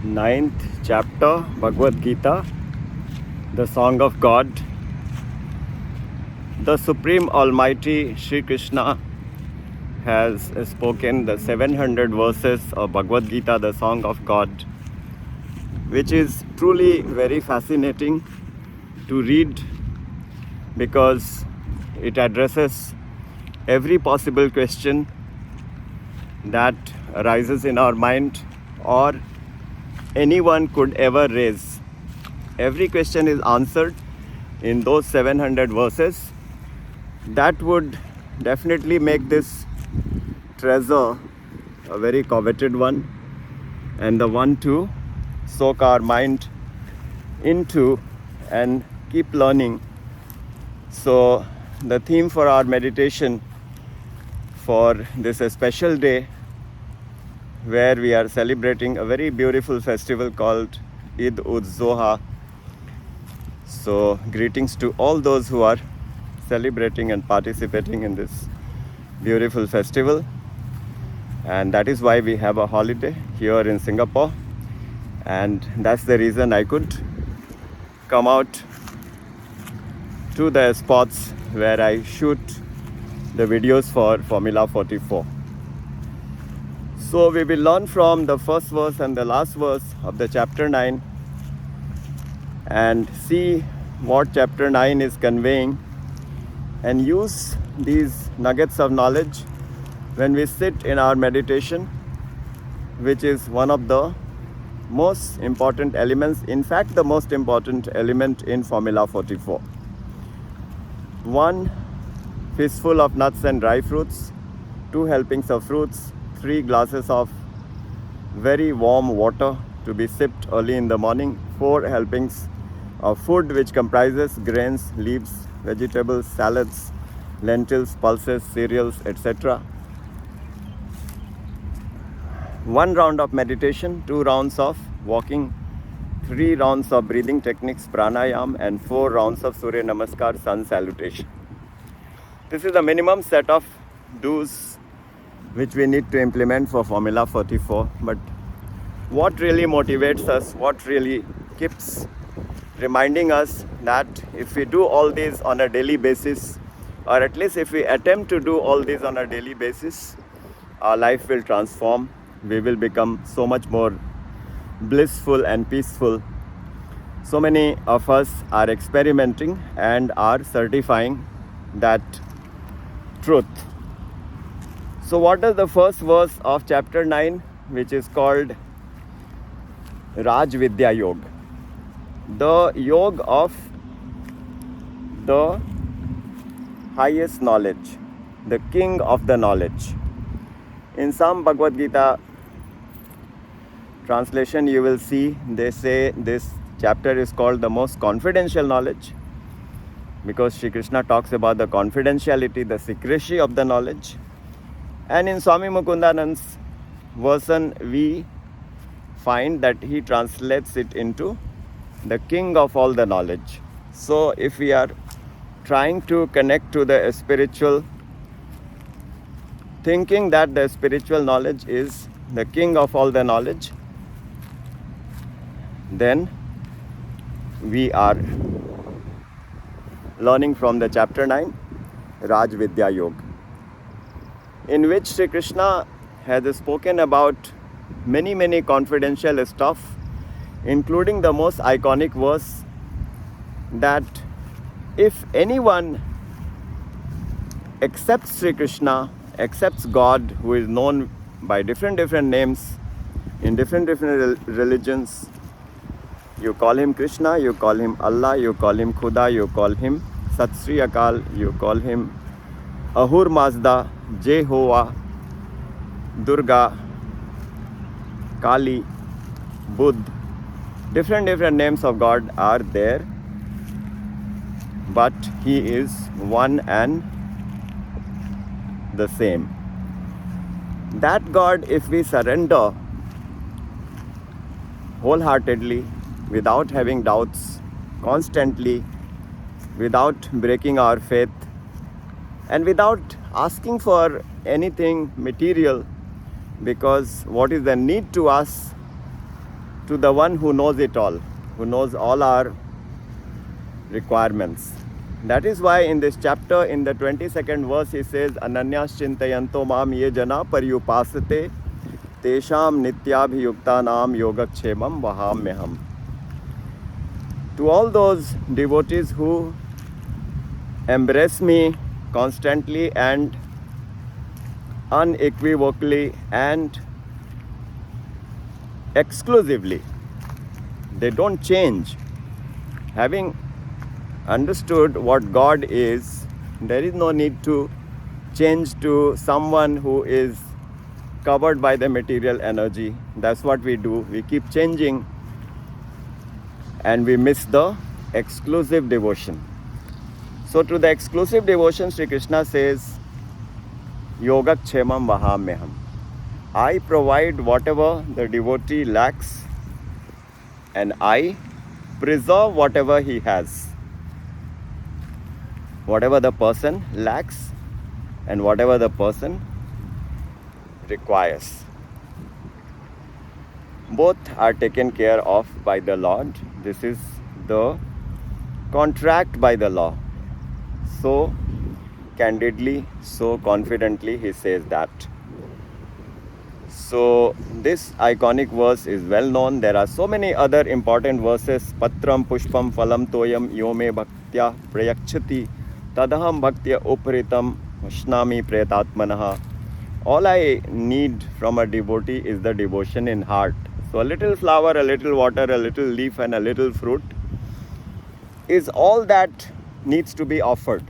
ninth chapter, Bhagavad Gita, the Song of God. The Supreme Almighty Shri Krishna has spoken the 700 verses of Bhagavad Gita, the Song of God, which is truly very fascinating to read because it addresses every possible question that arises in our mind or anyone could ever raise. Every question is answered in those 700 verses. That would definitely make this treasure a very coveted one and the one to soak our mind into and keep learning. So the theme for our meditation for this special day, where we are celebrating a very beautiful festival called Eid-ul-Zoha. So greetings to all those who are celebrating and participating in this beautiful festival. And that is why we have a holiday here in Singapore. And that's the reason I could come out to the spots where I shoot the videos for Formula 44. So we will learn from the first verse and the last verse of the chapter 9 and see what chapter 9 is conveying and use these nuggets of knowledge when we sit in our meditation, which is one of the most important elements, in fact the most important element in Formula 44. 1 fistful of nuts and dry fruits, 2 helpings of fruits, 3 glasses of very warm water to be sipped early in the morning, 4 helpings of food which comprises grains, leaves, vegetables, salads, lentils, pulses, cereals, etc. 1 round of meditation, 2 rounds of walking, 3 rounds of breathing techniques, pranayam, and 4 rounds of Surya Namaskar, sun salutation. This is the minimum set of do's which we need to implement for Formula 44. But what really motivates us, what really keeps reminding us that if we do all these on a daily basis, or at least if we attempt to do all these on a daily basis, our life will transform. We will become so much more blissful and peaceful. So many of us are experimenting and are certifying that truth. So what is the first verse of chapter 9, which is called Raj Vidya Yoga? The yoga of the highest knowledge, the king of the knowledge. In some Bhagavad Gita translation, you will see they say this chapter is called the most confidential knowledge, because Shri Krishna talks about the confidentiality, the secrecy of the knowledge. And in Swami Mukundanand's version, we find that he translates it into the king of all the knowledge. So if we are trying to connect to the spiritual, thinking that the spiritual knowledge is the king of all the knowledge, then we are learning from the chapter 9, Raj Vidya Yoga, in which Sri Krishna has spoken about many confidential stuff, including the most iconic verse that if anyone accepts Sri Krishna, accepts God, who is known by different names in different religions, you call him Krishna, you call him Allah, you call him Khuda, you call him Sat Sri Akal, you call him Ahur Mazda, Jehovah, Durga, Kali, Buddha. Different names of God are there, but he is one and the same. That God, if we surrender wholeheartedly, without having doubts, constantly, without breaking our faith, and without asking for anything material, because what is the need to us to the one who knows it all, who knows all our requirements. That is why in this chapter, in the 22nd verse, he says, Ananyas chintayanto mam ye jana paryupasate tesham nityabhiyuktanam yogakshemam vahamyaham. To all those devotees who embrace me constantly and unequivocally and exclusively, they don't change. Having understood what God is, there is no need to change to someone who is covered by the material energy. That's what we do. We keep changing and we miss the exclusive devotion. So to the exclusive devotion, Sri Krishna says, Yogakshemam vahamyaham. I provide whatever the devotee lacks and I preserve whatever he has. Whatever the person lacks and whatever the person requires. Both are taken care of by the Lord. This is the contract by the law. So candidly, so confidently he says that. So this iconic verse is well known. There are so many other important verses. Patram pushpam phalam toyam yome bhaktya prayakshati tadaham bhaktya uparitam vashnami prayatātmanaḥ. All I need from a devotee is the devotion in heart. So a little flower, a little water, a little leaf and a little fruit is all that needs to be offered.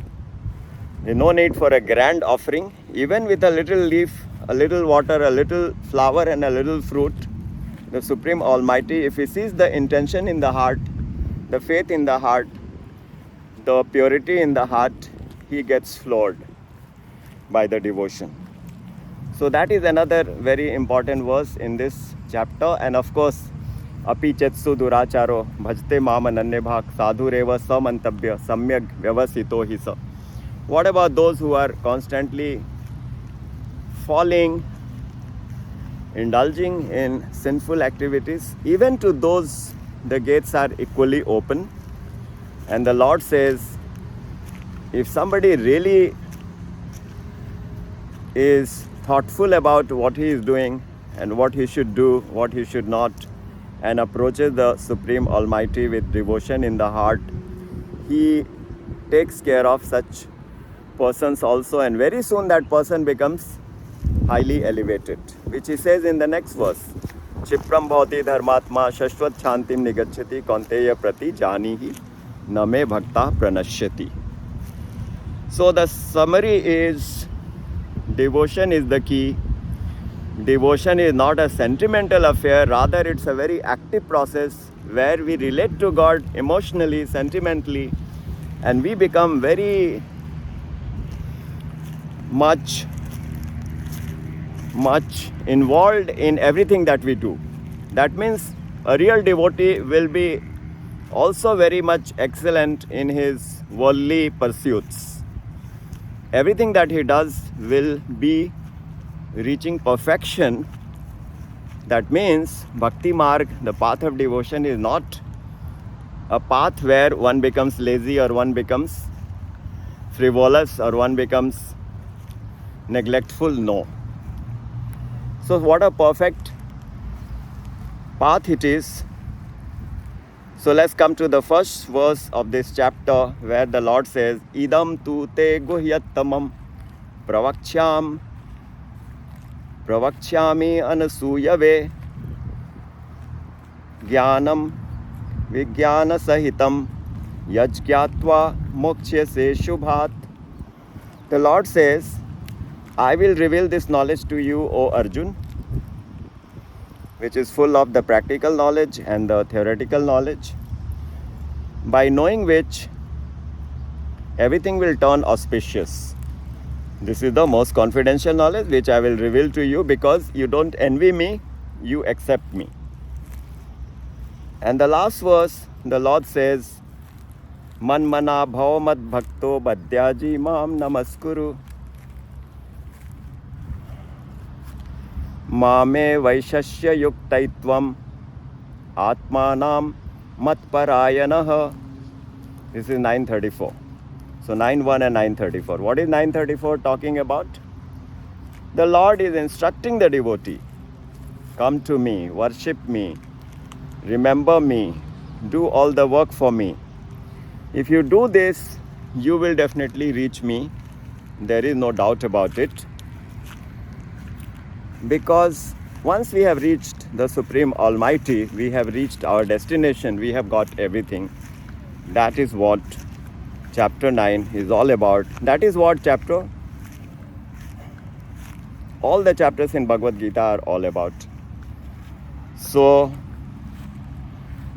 There is no need for a grand offering. Even with a little leaf, a little water, a little flower and a little fruit, the Supreme Almighty, if He sees the intention in the heart, the faith in the heart, the purity in the heart, He gets floored by the devotion. So that is another very important verse in this chapter. And of course, api chetsu duracharo bhajte mam ananyabhak sadhureva samantabhya samyak vyavasito hi sa. What about those who are constantly falling, indulging in sinful activities? Even to those, the gates are equally open. And the Lord says, if somebody really is thoughtful about what he is doing and what he should do, what he should not, and approaches the Supreme Almighty with devotion in the heart, He takes care of such persons also, and very soon that person becomes highly elevated, which he says in the next verse. Chipram bhavati dharmatma shashvat shantim nigacchati kaunteya prati janihi name bhakta pranashyati. So the summary is, devotion is the key. Devotion is not a sentimental affair, rather it's a very active process where we relate to God emotionally, sentimentally, and we become very much involved in everything that we do. That means a real devotee will be also very much excellent in his worldly pursuits. Everything that he does will be reaching perfection. That means Bhakti Marg, the path of devotion, is not a path where one becomes lazy or one becomes frivolous or one becomes neglectful. No. So what a perfect path it is. So let's come to the first verse of this chapter, where the Lord says, idaṁ tu te guhyatamaṁ pravakṣhyāmyanasūyave jñānaṁ vijñāna-sahitaṁ yajñātvā mokṣhyase śhubhāt. The Lord says, I will reveal this knowledge to you, O Arjun, which is full of the practical knowledge and the theoretical knowledge, by knowing which everything will turn auspicious. This is the most confidential knowledge which I will reveal to you, because you don't envy me, you accept me. And the last verse, the Lord says, man-manā bhava mad-bhakto mad-yājī mam namaskuru mame vaishasya yuktvaivam ātmānaṁ mad-parāyaṇaḥ. This is 934. So 9.1 and 9.34. What is 9.34 talking about? The Lord is instructing the devotee. Come to me, worship me, remember me, do all the work for me. If you do this, you will definitely reach me. There is no doubt about it. Because once we have reached the Supreme Almighty, we have reached our destination, we have got everything. That is what chapter 9 is all about. That is what all the chapters in Bhagavad Gita are all about. So,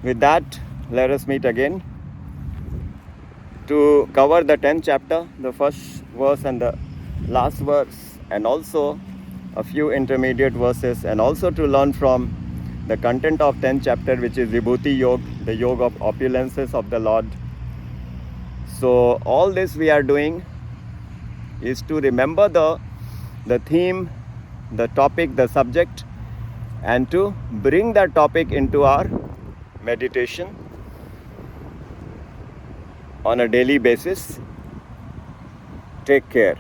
with that, let us meet again to cover the 10th chapter, the first verse and the last verse, and also a few intermediate verses, and also to learn from the content of 10th chapter, which is Vibhuti Yoga, the yoga of opulences of the Lord. So all this we are doing is to remember the theme, the topic, the subject, and to bring that topic into our meditation on a daily basis. Take care.